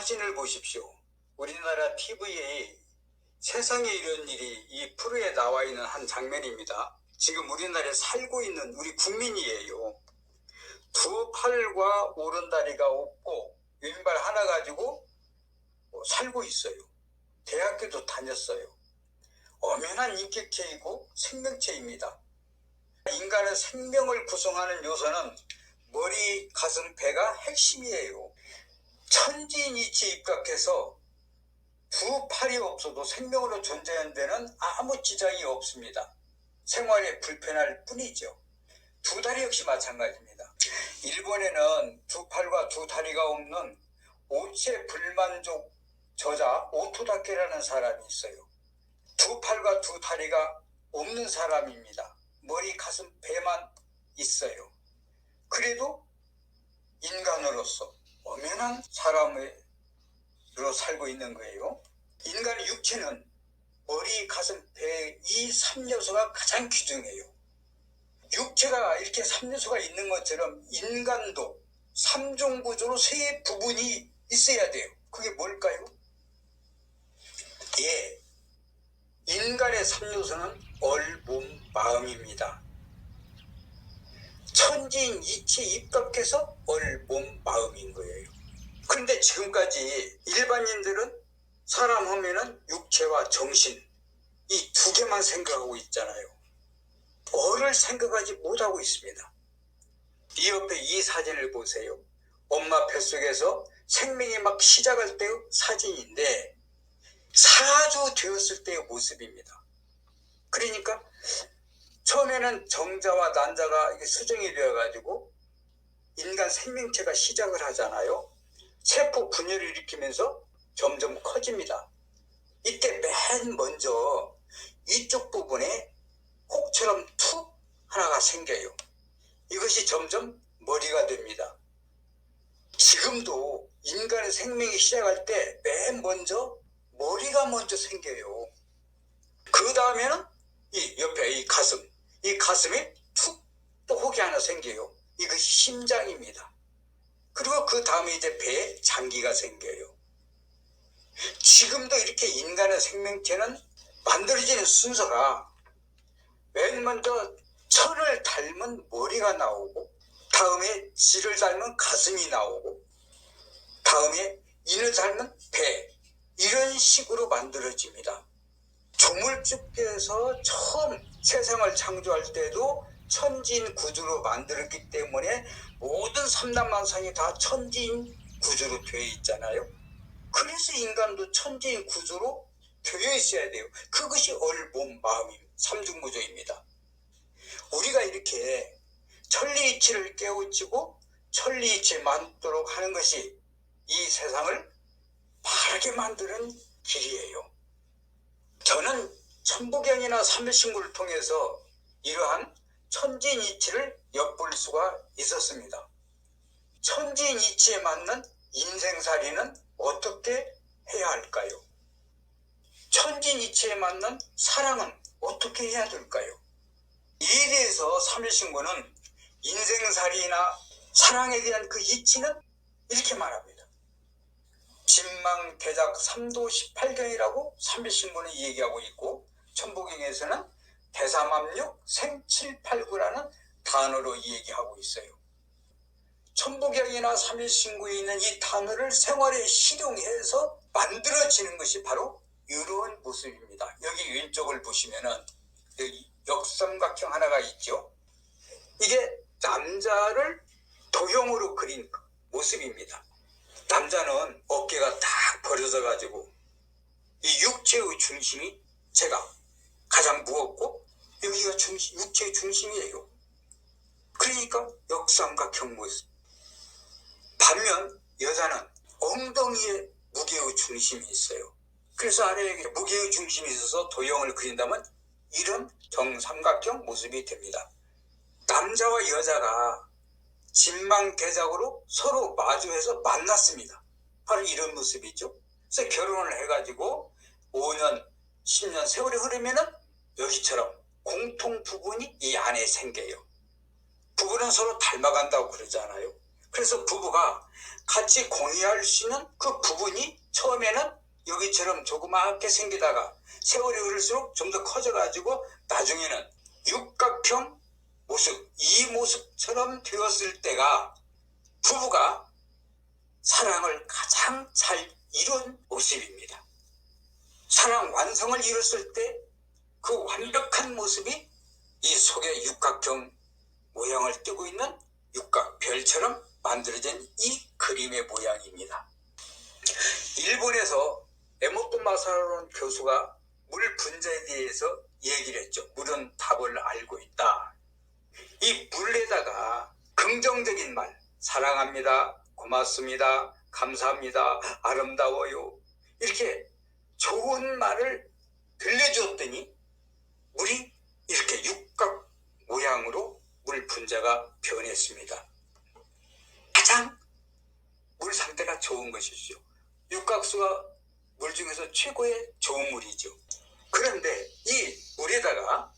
사진을 보십시오. 우리나라 TV에 세상에 이런 일이 이 프로에 나와 있는 한 장면입니다. 지금 우리나라에 살고 있는 우리 국민이에요. 두 팔과 오른다리가 없고 왼발 하나 가지고 살고 있어요. 대학교도 다녔어요. 엄연한 인격체이고 생명체입니다. 인간의 생명을 구성하는 요소는 머리, 가슴, 배가 핵심이에요. 천지인이치 입각해서 두 팔이 없어도 생명으로 존재하는 데는 아무 지장이 없습니다. 생활에 불편할 뿐이죠. 두 다리 역시 마찬가지입니다. 일본에는 두 팔과 두 다리가 없는 오체 불만족 저자 오토다케라는 사람이 있어요. 두 팔과 두 다리가 없는 사람입니다. 머리, 가슴, 배만 있어요. 그래도 인간으로서 엄연한 사람으로 살고 있는 거예요. 인간의 육체는 머리, 가슴, 배 이 3요소가 가장 귀중해요. 육체가 이렇게 3요소가 있는 것처럼 인간도 3종 구조로 세 부분이 있어야 돼요. 그게 뭘까요? 예, 인간의 3요소는 얼, 몸, 마음입니다. 천지인 이치에 입각해서 얼, 몸, 마음인 거예요. 그런데 지금까지 일반인들은 사람 하면은 육체와 정신 이 두 개만 생각하고 있잖아요. 얼을 생각하지 못하고 있습니다. 이 옆에 이 사진을 보세요. 엄마 뱃속에서 생명이 막 시작할 때의 사진인데 사주 되었을 때의 모습입니다. 그러니까 처음에는 정자와 난자가 수정이 되어가지고 인간 생명체가 시작을 하잖아요. 세포 분열을 일으키면서 점점 커집니다. 이때 맨 먼저 이쪽 부분에 혹처럼 툭 하나가 생겨요. 이것이 점점 머리가 됩니다. 지금도 인간의 생명이 시작할 때 맨 먼저 머리가 먼저 생겨요. 그 다음에는 이 옆에 이 가슴, 이 가슴에 툭 또 혹이 하나 생겨요. 이것이 심장입니다. 그리고 그 다음에 이제 배에 장기가 생겨요. 지금도 이렇게 인간의 생명체는 만들어지는 순서가 맨 먼저 천을 닮은 머리가 나오고 다음에 지를 닮은 가슴이 나오고 다음에 인을 닮은 배 이런 식으로 만들어집니다. 조물주께서 처음 세상을 창조할 때도 천지인 구조로 만들었기 때문에 모든 삼라만상이 다 천지인 구조로 되어 있잖아요. 그래서 인간도 천지인 구조로 되어 있어야 돼요. 그것이 얼, 몸, 마음이 삼중구조입니다. 우리가 이렇게 천리이치를 깨우치고 천리이치에 맞도록 하는 것이 이 세상을 바르게 만드는 길이에요. 저는 천부경이나 삼일신구를 통해서 이러한 천지인이치를 엿볼 수가 있었습니다. 천지인이치에 맞는 인생살이는 어떻게 해야 할까요? 천지인이치에 맞는 사랑은 어떻게 해야 될까요? 이에 대해서 삼일신구는 인생살이나 사랑에 대한 그 이치는 이렇게 말합니다. 진망대작 3도 18경이라고 삼일신구는 얘기하고 있고 천부경에서는 대삼합육 생칠팔구라는 단어로 얘기하고 있어요. 천부경이나 삼일신구에 있는 이 단어를 생활에 실용해서 만들어지는 것이 바로 이런 모습입니다. 여기 왼쪽을 보시면은 여기 역삼각형 하나가 있죠. 이게 남자를 도형으로 그린 모습입니다. 남자는 어깨가 딱 벌어져 가지고 이 육체의 중심이 제가 가장 무겁고 여기가 육체의 중심이에요. 그러니까 역삼각형 모습. 반면 여자는 엉덩이에 무게의 중심이 있어요. 그래서 아래에 무게의 중심이 있어서 도형을 그린다면 이런 정삼각형 모습이 됩니다. 남자와 여자가 진망대작으로 서로 마주해서 만났습니다. 바로 이런 모습이죠. 그래서 결혼을 해가지고 5년, 10년 세월이 흐르면은 여기처럼 공통 부분이 이 안에 생겨요. 부부는 서로 닮아간다고 그러잖아요. 그래서 부부가 같이 공유할 수 있는 그 부분이 처음에는 여기처럼 조그맣게 생기다가 세월이 흐를수록 좀 더 커져가지고 나중에는 육각형 모습, 이 모습처럼 되었을 때가 부부가 사랑을 가장 잘 이룬 모습입니다. 사랑 완성을 이뤘을 때 그 완벽한 모습이 이 속에 육각형 모양을 띠고 있는 육각별처럼 만들어진 이 그림의 모양입니다. 일본에서 에모토 마사로 교수가 물 분자에 대해서 얘기를 했죠. 물은 답을 알고 있다. 이 물에다가 긍정적인 말, 사랑합니다, 고맙습니다, 감사합니다, 아름다워요, 이렇게 좋은 말을 들려주었더니 물이 이렇게 육각 모양으로 물 분자가 변했습니다. 가장 물 상태가 좋은 것이죠. 육각수가 물 중에서 최고의 좋은 물이죠. 그런데 이 물에다가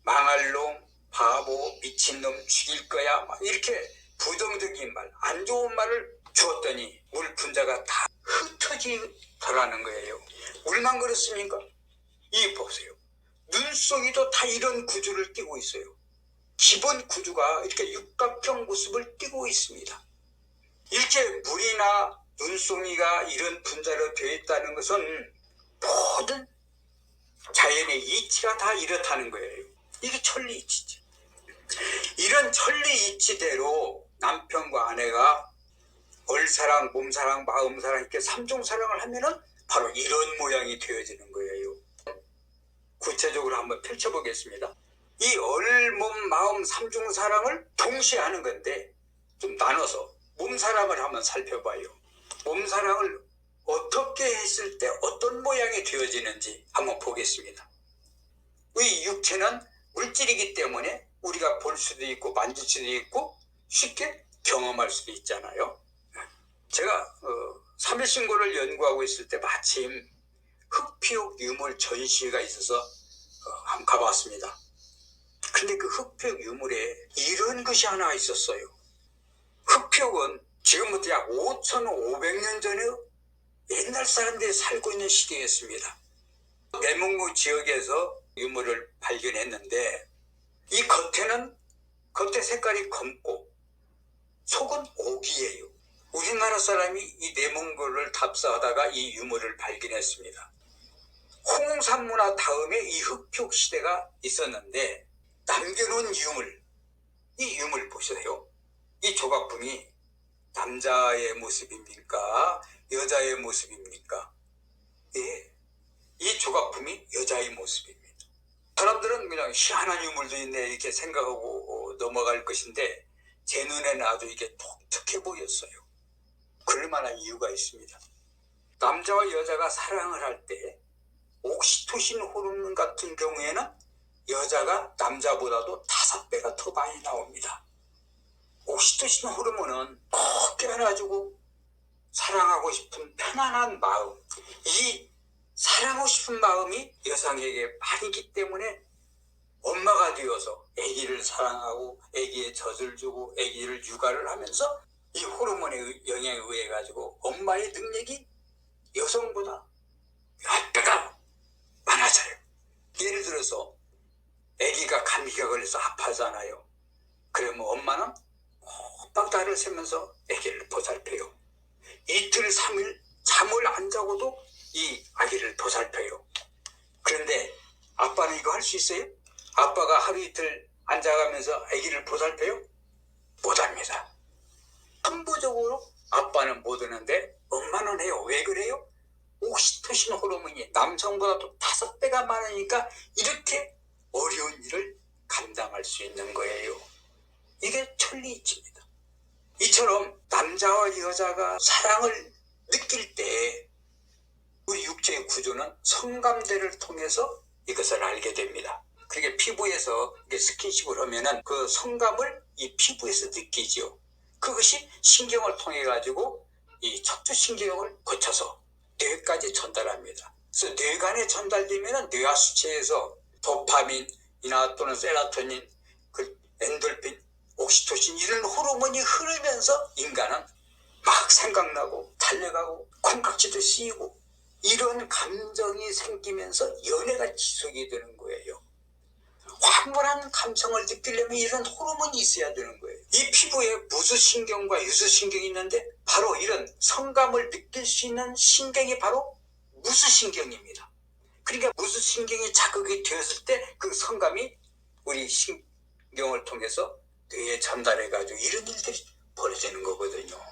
망할 놈, 바보, 미친놈, 죽일 거야, 막 이렇게 부정적인 말, 안 좋은 말을 주었더니 물 분자가 다 흩어지더라는 거예요. 물만 그렇습니까? 이 보세요. 눈송이도 다 이런 구조를 띠고 있어요. 기본 구조가 이렇게 육각형 모습을 띠고 있습니다. 이렇게 물이나 눈송이가 이런 분자로 되어 있다는 것은 모든 자연의 이치가 다 이렇다는 거예요. 이게 천리 이치죠. 이런 천리 이치대로 남편과 아내가 얼사랑, 몸사랑, 마음사랑 이렇게 삼종사랑을 하면은 바로 이런 모양이 되어지는 거예요. 구체적으로 한번 펼쳐보겠습니다. 이 얼, 몸, 마음 삼종사랑을 동시에 하는 건데 좀 나눠서 몸사랑을 한번 살펴봐요. 몸사랑을 어떻게 했을 때 어떤 모양이 되어지는지 한번 보겠습니다. 이 육체는 물질이기 때문에 우리가 볼 수도 있고 만질 수도 있고 쉽게 경험할 수도 있잖아요. 제가 3일신고를 연구하고 있을 때 마침 흑피옥 유물 전시회가 있어서 한번 가봤습니다. 근데 그 흑피옥 유물에 이런 것이 하나 있었어요. 흑피옥은 지금부터 약 5,500년 전에 옛날 사람들이 살고 있는 시대였습니다. 내몽고 지역에서 유물을 발견했는데 이 겉에 색깔이 검고 속은 옥이에요. 우리나라 사람이 이 내몽고를 답사하다가 이 유물을 발견했습니다. 홍산 문화 다음에 이 흑피옥 시대가 있었는데 남겨놓은 유물, 이 유물 보세요. 이 조각품이 남자의 모습입니까? 여자의 모습입니까? 예, 이 조각품이 여자의 모습입니다. 사람들은 그냥 희한한 유물도 있네 이렇게 생각하고 넘어갈 것인데 제 눈에는 아주 이게 독특해 보였어요. 그럴 만한 이유가 있습니다. 남자와 여자가 사랑을 할 때 옥시토신 호르몬 같은 경우에는 여자가 남자보다도 5배가 더 많이 나옵니다. 옥시토신 호르몬은 꼭 껴안아주고 사랑하고 싶은 편안한 마음, 이 사랑하고 싶은 마음이 여성에게 많이기 때문에 엄마가 되어서 아기를 사랑하고 아기에 젖을 주고 아기를 육아를 하면서 이 호르몬의 영향에 의해 가지고 엄마의 능력이 여성보다 몇 배가 많아져요. 예를 들어서 아기가 감기가 걸려서 아파하잖아요. 그러면 엄마는 빡다를 세면서 아기를 보살펴요. 이틀 3일 잠을 안 자고도 이 아기를 보살펴요. 그런데 아빠는 이거 할 수 있어요? 아빠가 하루 이틀 안 자가면서 아기를 보살펴요? 못합니다. 천부적으로 아빠는 못 하는데 엄마는 해요. 왜 그래요? 옥시토신 호르몬이 남성보다도 5배가 많으니까 이렇게 어려운 일을 감당할 수 있는 거예요. 이게 천리이치입니다. 이처럼 남자와 여자가 사랑을 느낄 때 우리 육체의 구조는 성감대를 통해서 이것을 알게 됩니다. 그게 피부에서 스킨십을 하면은 그 성감을 이 피부에서 느끼지요. 그것이 신경을 통해 가지고 이 척추신경을 거쳐서 뇌까지 전달합니다. 그래서 뇌간에 전달되면은 뇌하수체에서 도파민이나 또는 세로토닌, 그 엔돌핀 옥시토신 이런 호르몬이 흐르면서 인간은 막 생각나고 달려가고 콩깍지도 씌이고 이런 감정이 생기면서 연애가 지속이 되는 거예요. 황홀한 감성을 느끼려면 이런 호르몬이 있어야 되는 거예요. 이 피부에 무수신경과 유수신경이 있는데 바로 이런 성감을 느낄 수 있는 신경이 바로 무수신경입니다. 그러니까 무수신경이 자극이 되었을 때 그 성감이 우리 신경을 통해서 뇌에 전달해가지고 이런 일들이 벌어지는 거거든요.